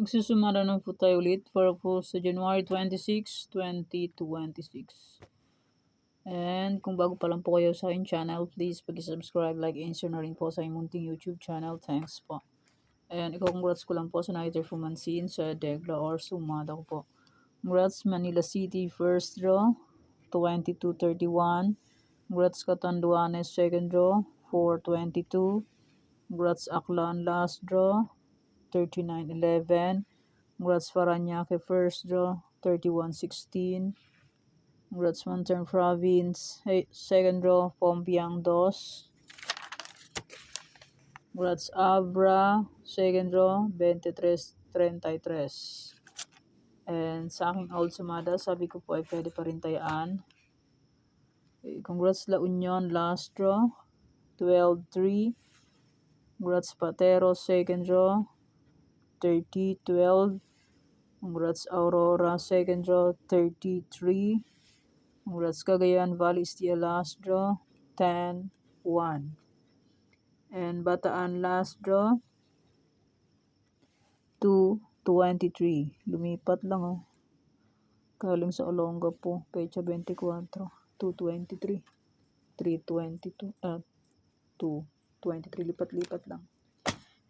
Magsusumara na po tayo ulit para po sa January 26, 2026. And kung bago pa lang po kayo sa aking channel, please pag-subscribe, like, and share na rin po sa aking munting YouTube channel. Thanks po. And congrats ko lang po sa nakita Fumansin sa Degla or Sumada ko po. Congrats Manila City first draw, 22-31. Congrats Catanduanes second draw, 4-22. Congrats Aklan last draw, 39-11. Congrats Parañaque first draw, 31-16. Congrats Mountain Province second draw, Pompiang 2. Congrats Abra second draw, 23-33. And sa aking old sumada, sabi ko po ay pwede pa rin tayaan. Congrats La Union last draw, 12-3. Congrats Patero second draw, 30-12. Congrats Aurora second draw, 33. Congrats Cagayan Valley STL last draw, 10-1. And Bataan last draw, 2-23. Lumipat lang oh. Galing sa Olonga po, pecha 24, 2-23. 3-22, 2-23, lipat-lipat lang.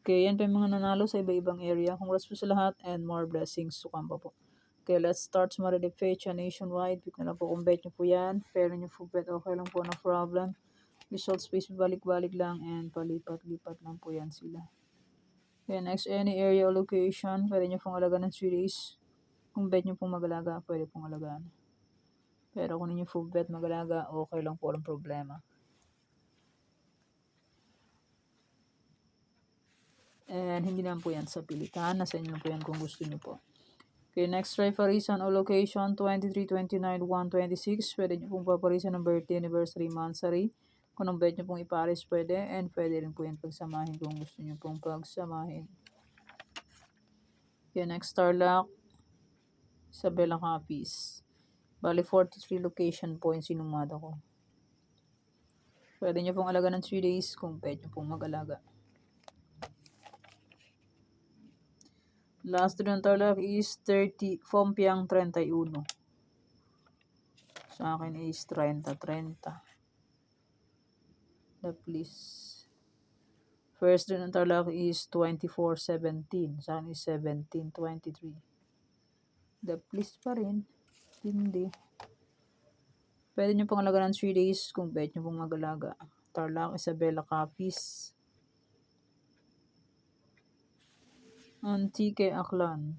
Okay, yan pa yung mga nanalo sa iba-ibang area. Congrats po sa lahat and more blessings to come pa po. Okay, let's start sa Maride Fecha nationwide. Pick na lang po kung bet nyo po yan. Pero nyo po bet, okay lang po, no problem. Results space, balik-balik lang and palipat-lipat lang po yan sila. Okay, next, any area or location. Pwede nyo pong alagaan ng 3 days. Kung bet nyo pong magalaga, pwede pong alagaan. Pero kung ninyo po bet magalaga, okay lang po, walang problema. And hindi naman po yan sa pilitan. Nasa inyo po yan kung gusto nyo po. Okay, next referees on all location, 23, 29, 1, 26. Pwede nyo pong paparisan ng birthday, anniversary, monthsary. Kung ang bet nyo pong iparis, pwede. And pwede rin po yan pagsamahin kung gusto nyo pong pagsamahin. Okay, next Starlock, Isabela Capiz. Bali, 43 location points sinumada ko. Pwede nyo pong alaga ng 3 days kung bet nyo pong mag-alaga. Last doon Tarlac is 30, Pompiang 31. Sa akin is 30-30. The please. First doon Tarlac is 24-17. Sa akin is 17-23. The please pa rin. Hindi. Pwede nyo pang alaga ng 3 days kung bet nyo pong mag-alaga. Tarlac, Isabela Capiz. Antique Aklan.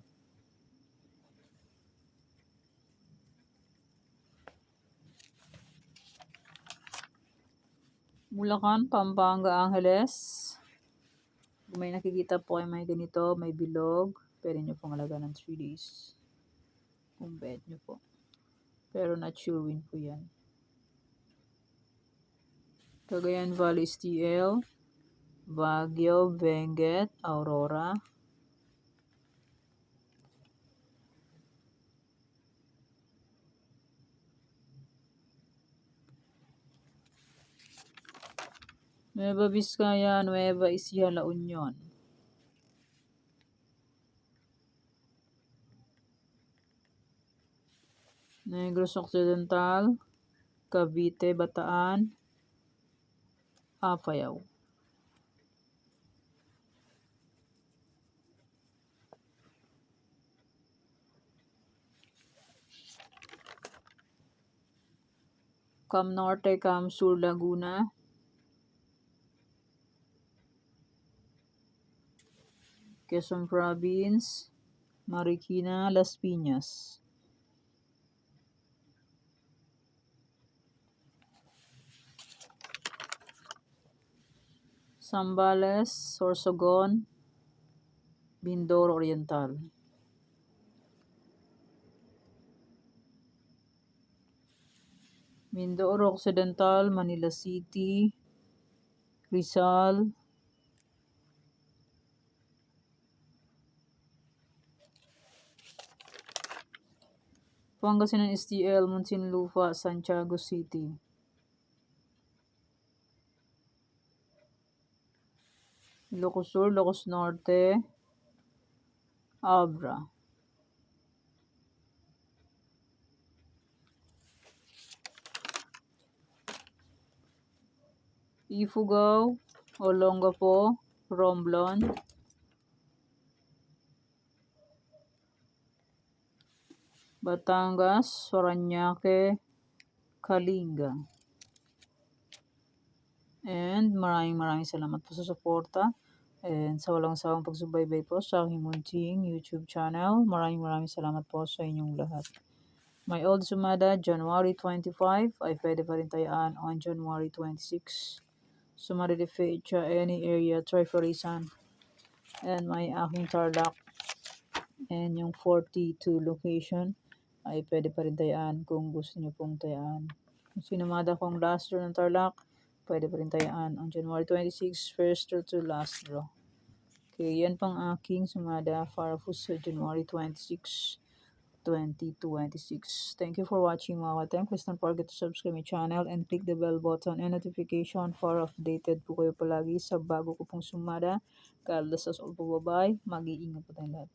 Bulacan, Pampanga, Angeles. Kung may nakikita po ay may ganito, may bilog, pwede nyo pong alaga ng 3 days. Kung bet nyo po. Pero not sure win po yan. Cagayan Valley STL, Baguio, Benguet, Aurora. Nueva Vizcaya, Nueva Ecija, La Union. Negros Occidental, Cavite, Bataan, Apayao. Cam Norte, Cam Sur, Laguna. Quezon Province, Marikina, Las Piñas. Zambales, Sorsogon, Mindoro Oriental. Mindoro Occidental, Manila City, Rizal, Pangasinan STL, Muntinlupa, Santiago City. Ilocos Sur, Ilocos Norte, Abra, Ifugao, Olongapo, Romblon, Batangas, Parañaque, Kalinga. And maraming salamat po sa suporta and sa walang sawang pagsubaybay po sa aking munting YouTube channel. Maraming salamat po sa inyong lahat. My old sumada, January 25, ay pwede pa rin tayaan on January 26. Sumada de fecha any area, try for reason. And my aking Tarlac and yung 42 location ay pwede pa rin tayaan kung gusto nyo pong tayaan. Kung sinumada kong last draw ng Tarlac, pwede pa rin tayaan on January 26, first draw to last draw. Okay, yan pang aking sumada para po sa January 26, 2026. Thank you for watching mga katem. Please don't forget to subscribe my channel and click the bell button and notification para updated po kayo palagi sa bago ko pong sumada. God bless us all po. Bye-bye. Mag-iingat po tayong lahat.